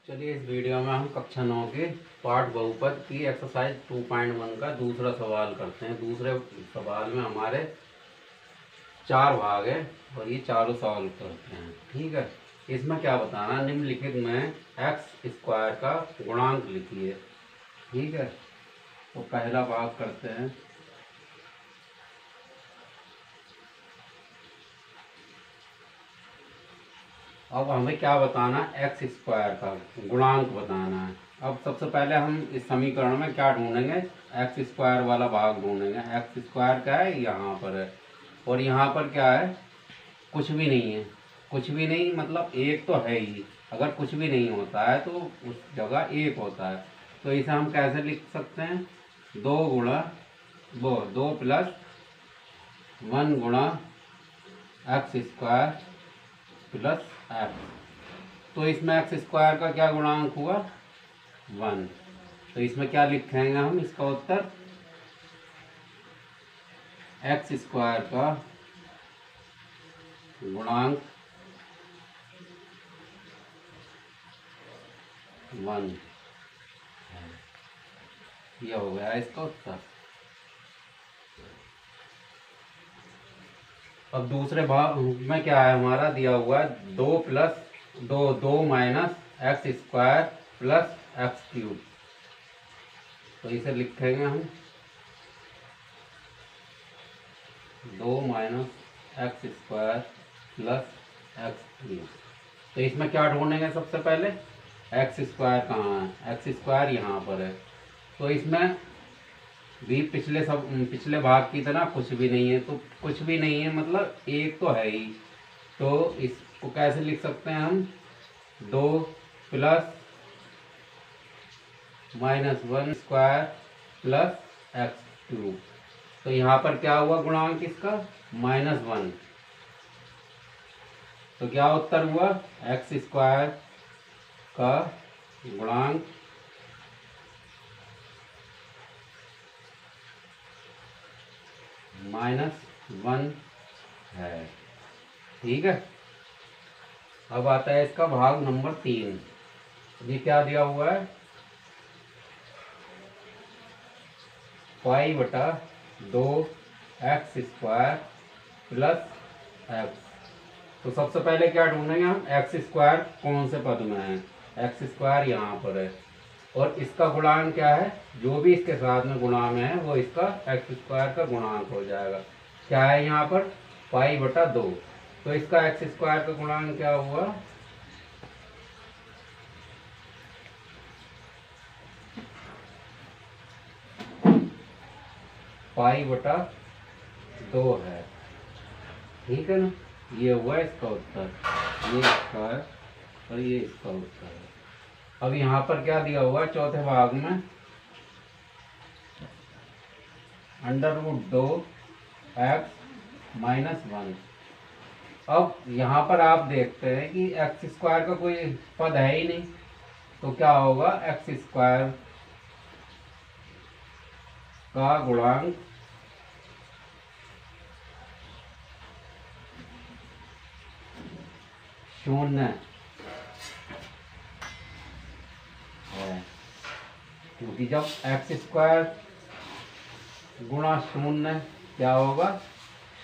चलिए इस वीडियो में हम कक्षा 9 के पाठ बहुपद की एक्सरसाइज 2.1 का दूसरा सवाल करते हैं। दूसरे सवाल में हमारे 4 भाग हैं और ये चारों सवाल करते हैं। ठीक है, इसमें क्या बताना, निम्नलिखित में एक्स स्क्वायर का गुणांक लिखिए। ठीक है, तो पहला भाग करते हैं। अब हमें क्या बताना, एक्स स्क्वायर का गुणांक बताना है। अब सबसे पहले हम इस समीकरण में क्या ढूंढेंगे, एक्स स्क्वायर वाला भाग ढूंढेंगे। एक्स स्क्वायर क्या है, यहाँ पर है, और यहाँ पर क्या है, कुछ भी नहीं है। कुछ भी नहीं मतलब एक तो है ही, अगर कुछ भी नहीं होता है तो उस जगह एक होता है। तो इसे हम कैसे लिख सकते हैं, 2 प्लस 1 गुणा एक्स स्क्वायर प्लस एक्स। तो इसमें एक्स स्क्वायर का क्या गुणांक हुआ, 1। तो इसमें क्या लिखेंगे हम, इसका उत्तर एक्स स्क्वायर का गुणांक 1 है। यह हो गया इसका उत्तर। अब दूसरे भाग में क्या है, हमारा दिया हुआ है 2 minus x square plus x cube. तो इसे लिखेंगे हम 2 minus x square plus x cube. तो इसमें क्या ढूंढेंगे, सबसे पहले एक्स स्क्वायर कहाँ है, एक्स स्क्वायर यहाँ पर है। तो इसमें भी पिछले भाग की तरह कुछ भी नहीं है। तो कुछ भी नहीं है मतलब एक तो है ही। तो इसको कैसे लिख सकते हैं हम, 2 plus -1 square plus x cube. तो यहाँ पर क्या हुआ गुणांक इसका, -1। तो क्या उत्तर हुआ, एक्स स्क्वायर का गुणांक -1 है। ठीक है, अब आता है इसका भाग नंबर 3। ये क्या दिया हुआ है, π/2 एक्स स्क्वायर प्लस एक्स। तो सबसे पहले क्या ढूंढेंगे हम, एक्स स्क्वायर कौन से पद में है, एक्स स्क्वायर यहाँ पर है, और इसका गुणांक क्या है, जो भी इसके साथ में गुणा में है वो इसका एक्स स्क्वायर का गुणांक हो जाएगा। क्या है यहाँ पर, π/2। तो इसका एक्स स्क्वायर का गुणांक क्या हुआ, π/2 है। ठीक है ना, ये हुआ इसका उत्तर, ये इसका है और ये इसका उत्तर है। अब यहाँ पर क्या दिया हुआ है चौथे भाग में, √2 एक्स -1। अब यहाँ पर आप देखते हैं कि एक्स स्क्वायर का कोई पद है ही नहीं। तो क्या होगा, एक्स स्क्वायर का गुणांक शून्य है, क्योंकि जब एक्स स्क्वायर गुणा शून्य क्या होगा,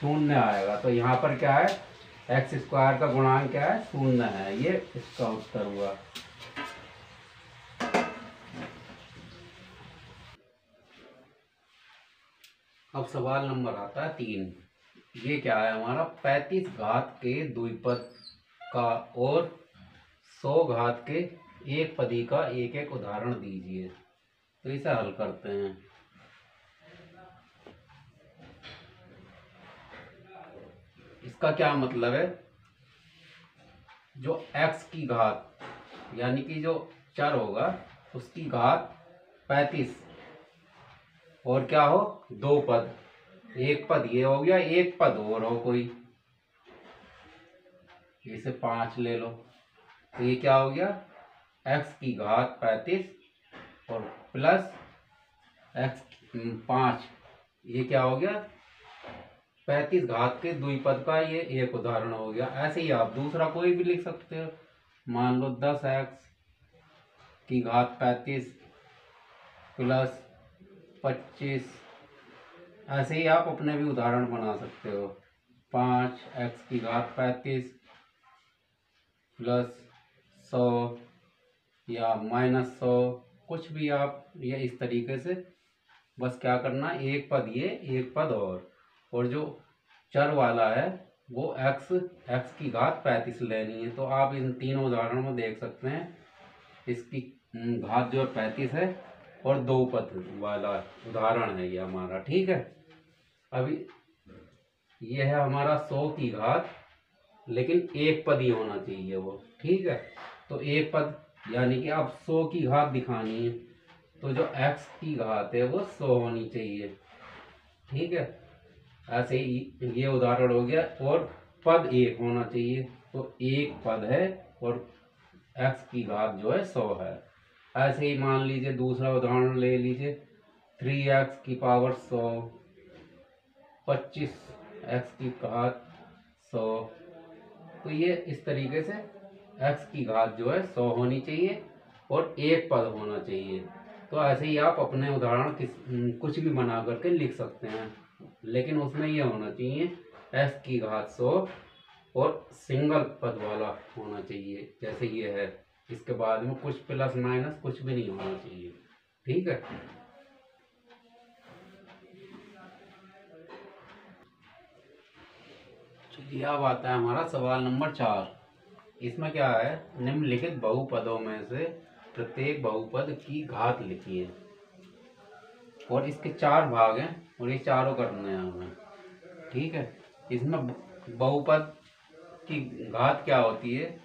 शून्य आएगा। तो यहाँ पर क्या है, एक्स स्क्वायर का गुणांक क्या है, शून्य है। ये इसका उत्तर हुआ। अब सवाल नंबर आता है 3। ये क्या है हमारा, 35 घात के द्विपद का और 100 घात के एक पदी का एक एक उदाहरण दीजिए। तो इसे हल करते हैं। इसका क्या मतलब है, जो x की घात यानी कि जो चर होगा उसकी घात 35 और क्या हो, 2 पद, एक पद ये हो गया, एक पद और हो कोई, जैसे 5 ले लो। तो ये क्या हो गया, x की घात 35 और प्लस x 5। ये क्या हो गया, 35 घात के द्विपद का ये एक उदाहरण हो गया। ऐसे ही आप दूसरा कोई भी लिख सकते हो, मान लो 10x की घात 35 प्लस 25। ऐसे ही आप अपने भी उदाहरण बना सकते हो। 5x की घात 35 प्लस 100 या -100, कुछ भी आप ये इस तरीके से। बस क्या करना, एक पद ये, एक पद और जो चर वाला है वो x की घात 35 लेनी है। तो आप इन तीनों उदाहरणों में देख सकते हैं इसकी घात जो है 35 है और दो पद वाला उदाहरण है ये हमारा। ठीक है, अभी ये है हमारा 100 की घात, लेकिन एक पद ही होना चाहिए वो। ठीक है, तो एक पद यानी कि आप 100 की घात दिखानी है तो जो x की घात है वो 100 होनी चाहिए। ठीक है, ऐसे ही ये उदाहरण हो गया। और पद एक होना चाहिए, तो एक पद है और x की घात जो है 100 है। ऐसे ही मान लीजिए दूसरा उदाहरण ले लीजिए, 3x की पावर 100, 25x की घात 100। तो ये इस तरीके से x की घात जो है 100 होनी चाहिए और एक पद होना चाहिए। तो ऐसे ही आप अपने उदाहरण कुछ भी बना करके लिख सकते हैं, लेकिन उसमें यह होना चाहिए x की घात 100 और सिंगल पद वाला होना चाहिए, जैसे ये है। इसके बाद में कुछ प्लस माइनस कुछ भी नहीं होना चाहिए। ठीक है, चलिए अब आता है हमारा सवाल नंबर 4। इसमें क्या है, निम्नलिखित बहुपदों में से प्रत्येक बहुपद की घात लिखिए। और इसके 4 भाग हैं और ये चारों करने हैं हमें। ठीक है, इसमें बहुपद की घात क्या होती है,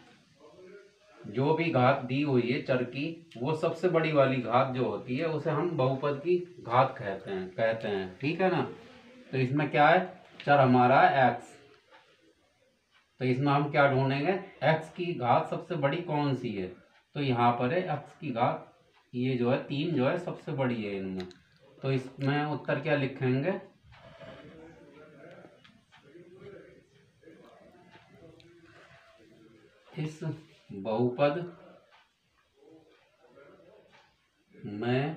जो भी घात दी हुई है चर की, वो सबसे बड़ी वाली घात जो होती है उसे हम बहुपद की घात कहते हैं। ठीक है ना। तो इसमें क्या है, चर हमारा है x, तो इसमें हम क्या ढूंढेंगे, x की घात सबसे बड़ी कौन सी है। तो यहाँ पर है x की घात, ये जो है 3 जो है सबसे बड़ी है इनमें। तो इसमें उत्तर क्या लिखेंगे, इस बहुपद में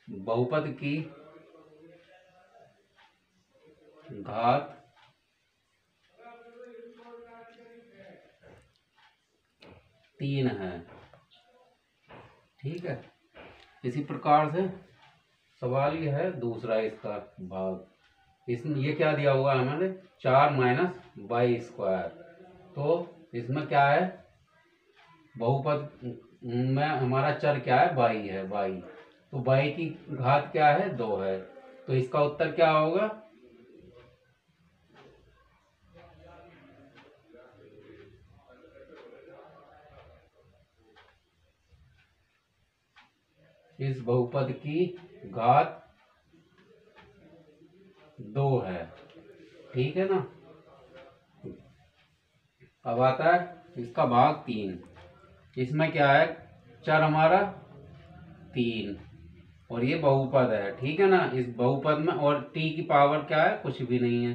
बहुपद की घात 3 है। ठीक है, इसी प्रकार से सवाल ये है दूसरा, इसका भाग। इसमें ये क्या दिया हुआ है हमारे, 4 - y²। तो इसमें क्या है, बहुपद में हमारा चर क्या है, y है, y। तो y की घात क्या है, 2 है। तो इसका उत्तर क्या होगा, इस बहुपद की घात 2 है। ठीक है ना। अब आता है इसका भाग 3। इसमें क्या है, चर हमारा 3 और ये बहुपद है। ठीक है ना। इस बहुपद में और t की पावर क्या है, कुछ भी नहीं है।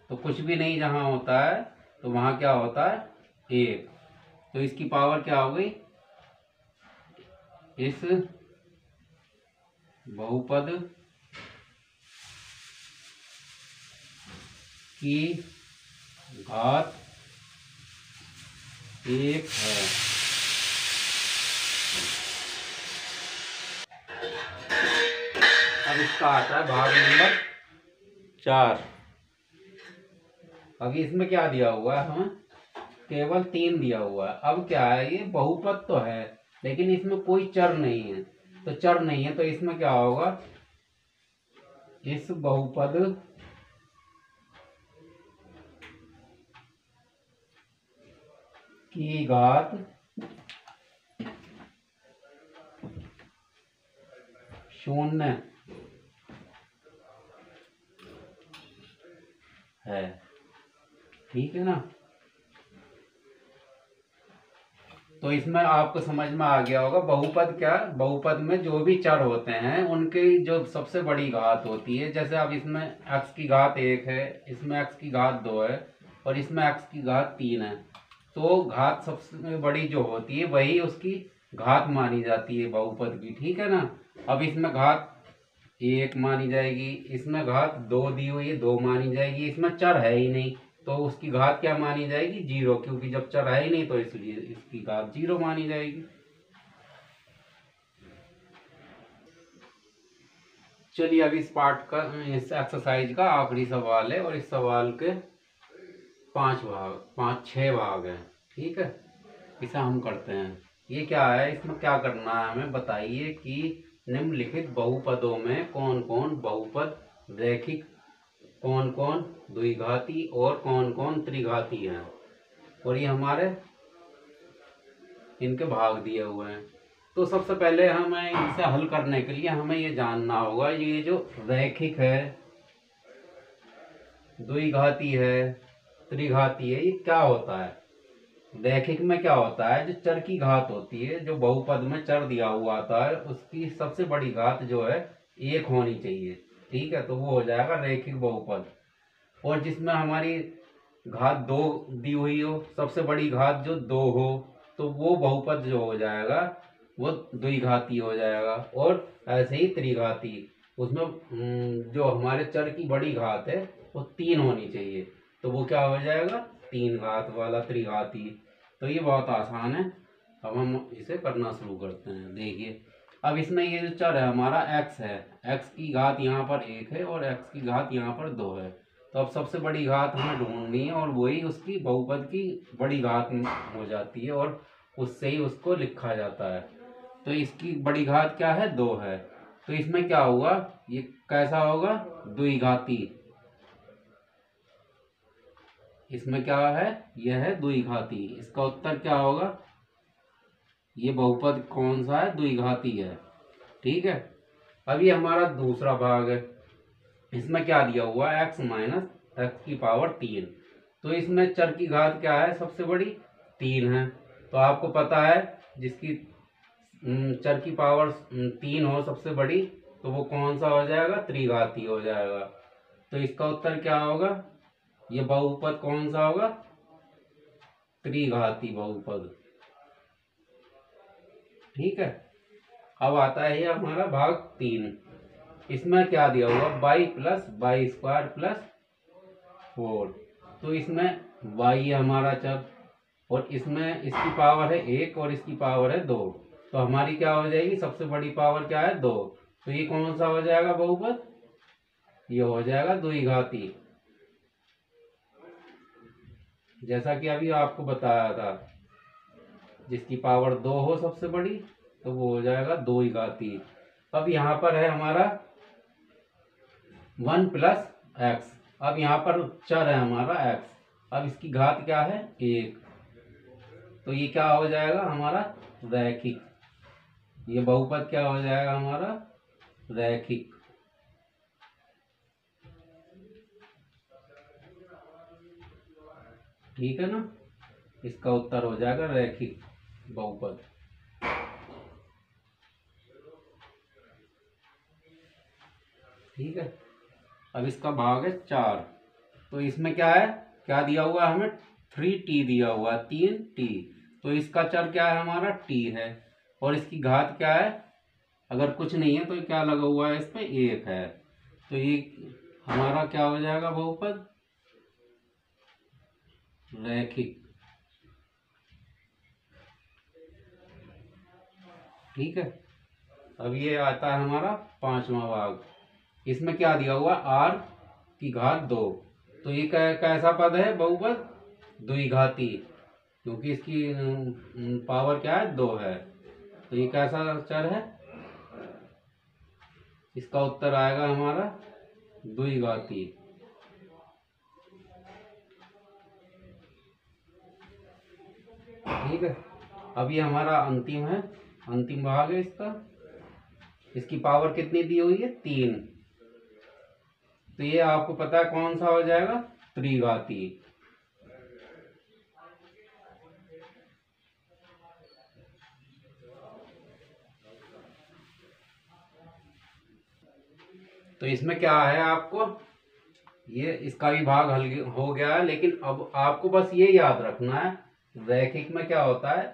तो कुछ भी नहीं जहाँ होता है तो वहाँ क्या होता है, 1। तो इसकी पावर क्या हो गई, इस बहुपद की घात 1 है। अब इसका आता है भाग नंबर 4। अभी इसमें क्या दिया हुआ है, हमें केवल 3 दिया हुआ है। अब क्या है, ये बहुपद तो है लेकिन इसमें कोई चर नहीं है। तो चर नहीं है तो इसमें क्या होगा, इस बहुपद की घात 0 है। ठीक है ना। तो इसमें आपको समझ में आ गया होगा बहुपद क्या, बहुपद में जो भी चर होते हैं उनकी जो सबसे बड़ी घात होती है। जैसे अब इसमें x की घात 1 है, इसमें x की घात 2 है और इसमें x की घात 3 है। तो घात सबसे बड़ी जो होती है वही उसकी घात मानी जाती है बहुपद की, ठीक है ना। अब इसमें घात 1 मानी जाएगी, इसमें घात 2 दी हुई है 2 मानी जाएगी, इसमें चर है ही नहीं तो उसकी घात क्या मानी जाएगी 0, क्योंकि जब चर है ही नहीं तो इसलिए इसकी घात 0 मानी जाएगी। चलिए अब इस पार्ट का, इस एक्सरसाइज का आखिरी सवाल है और इस सवाल के 6 भाग हैं, ठीक है। इसे हम करते हैं। ये क्या है, इसमें क्या करना है हमें बताइए कि निम्नलिखित बहुपदों में कौन कौन बहुपद रैखिक, कौन कौन द्विघाती और कौन कौन त्रिघाती हैं, और ये हमारे इनके भाग दिए हुए हैं। तो सबसे पहले हमें इसे हल करने के लिए हमें ये जानना होगा ये जो रैखिक है, द्विघाती है, त्रिघाती है, ये क्या होता है। रैखिक में क्या होता है, जो चर की घात होती है, जो बहुपद में चर दिया हुआ आता है उसकी सबसे बड़ी घात जो है 1 होनी चाहिए, ठीक है, तो वो हो जाएगा रैखिक बहुपद। और जिसमें हमारी घात 2 दी हुई हो, सबसे बड़ी घात जो 2 हो, तो वो बहुपद जो हो जाएगा वो द्विघाती हो जाएगा। और ऐसे ही त्रिघाती, उसमें जो हमारे चर की बड़ी घात है वो 3 होनी चाहिए, तो वो क्या हो जाएगा 3 घात वाला त्रिघाती। तो ये बहुत आसान है। अब हम इसे करना शुरू करते हैं। देखिए अब इसमें ये जो चर है हमारा x है, x की घात यहाँ पर 1 है और x की घात यहाँ पर 2 है। तो अब सबसे बड़ी घात हमें ढूंढनी है और वही उसकी बहुपद की बड़ी घात हो जाती है और उससे ही उसको लिखा जाता है। तो इसकी बड़ी घात क्या है 2 है, तो इसमें क्या हुआ, ये कैसा होगा द्विघाती। इसमें क्या है, यह है द्विघाती। इसका उत्तर क्या होगा, ये बहुपद कौन सा है, द्विघाती है, ठीक है। अब ये हमारा दूसरा भाग है। इसमें क्या दिया हुआ है x माइनस एक्स की पावर 3। तो इसमें चर की घात क्या है, सबसे बड़ी 3 है। तो आपको पता है जिसकी चर की पावर 3 हो सबसे बड़ी, तो वो कौन सा हो जाएगा, त्रिघाती हो जाएगा। तो इसका उत्तर क्या होगा, ये बहुपद कौन सा होगा, त्रिघाती बहुपद, ठीक है। अब आता है ये हमारा भाग 3। इसमें क्या दिया हुआ, y plus y square plus 4। तो इसमें y है हमारा चर और इसमें इसकी पावर है 1 और इसकी पावर है 2। तो हमारी क्या हो जाएगी, सबसे बड़ी पावर क्या है 2। तो ये कौन सा हो जाएगा बहुपद, ये हो जाएगा द्विघाती। जैसा कि अभी आपको बताया था, जिसकी पावर 2 हो सबसे बड़ी तो वो हो जाएगा द्विघाती। अब यहाँ पर है हमारा 1 प्लस एक्स। अब यहाँ पर चर है हमारा x, अब इसकी घात क्या है 1। तो ये क्या हो जाएगा हमारा रैखिक, ये बहुपद क्या हो जाएगा हमारा रैखिक, ठीक है ना। इसका उत्तर हो जाएगा रैखिक बहुपद, ठीक है। अब इसका भाग है 4। तो इसमें क्या है, क्या दिया हुआ है हमें 3t दिया हुआ है, 3t। तो इसका चर क्या है हमारा t है और इसकी घात क्या है, अगर कुछ नहीं है तो क्या लगा हुआ है इस पे 1 है। तो ये हमारा क्या हो जाएगा बहुपद रैखिक, ठीक है। अब ये आता है हमारा 5वां भाग। इसमें क्या दिया हुआ r की घात 2। तो ये कैसा पद है बहुपद द्विघाती, क्योंकि इसकी पावर क्या है 2 है। तो ये कैसा चर है, इसका उत्तर आएगा हमारा द्विघाती, ठीक है। अब ये हमारा अंतिम है, अंतिम भाग है इसका। इसकी पावर कितनी दी हुई है 3। तो ये आपको पता है कौन सा हो जाएगा त्रिघाती। तो इसमें क्या है, आपको ये इसका भी भाग हल हो गया है, लेकिन अब आपको बस ये याद रखना है रैखिक में क्या होता है,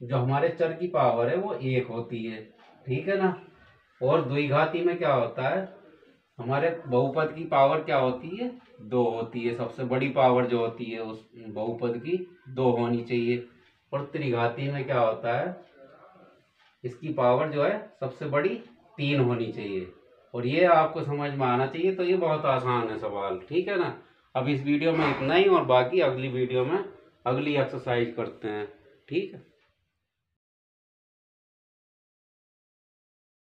जो हमारे चर की पावर है वो 1 होती है, ठीक है ना। और द्विघाती में क्या होता है, हमारे बहुपद की पावर क्या होती है, 2 होती है। सबसे बड़ी पावर जो होती है उस बहुपद की 2 होनी चाहिए। और त्रिघाती में क्या होता है, इसकी पावर जो है सबसे बड़ी 3 होनी चाहिए। और ये आपको समझ में आना चाहिए। तो ये बहुत आसान है सवाल, ठीक है ना। अब इस वीडियो में इतना ही, और बाकी अगली वीडियो में अगली एक्सरसाइज करते हैं, ठीक है।